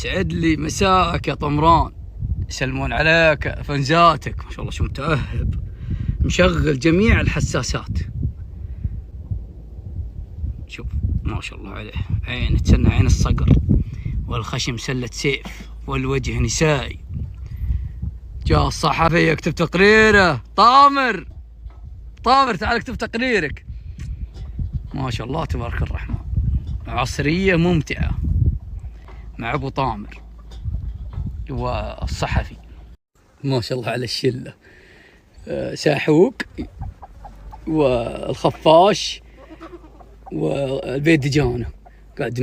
سعد لي مساءك يا طمران، يسلمون عليك فنزاتك، ما شاء الله شو متأهب، مشغل جميع الحساسات. شوف ما شاء الله عليه، عين تسنى عين الصقر، والخشم سلة سيف، والوجه نسائي. جاء الصحفي يكتب تقريره، طامر تعال اكتب تقريرك. ما شاء الله تبارك الرحمن، عصرية ممتعة مع ابو طامر والصحفي. ما شاء الله على الشلة، ساحوق والخفاش والبيدجانة قاعدين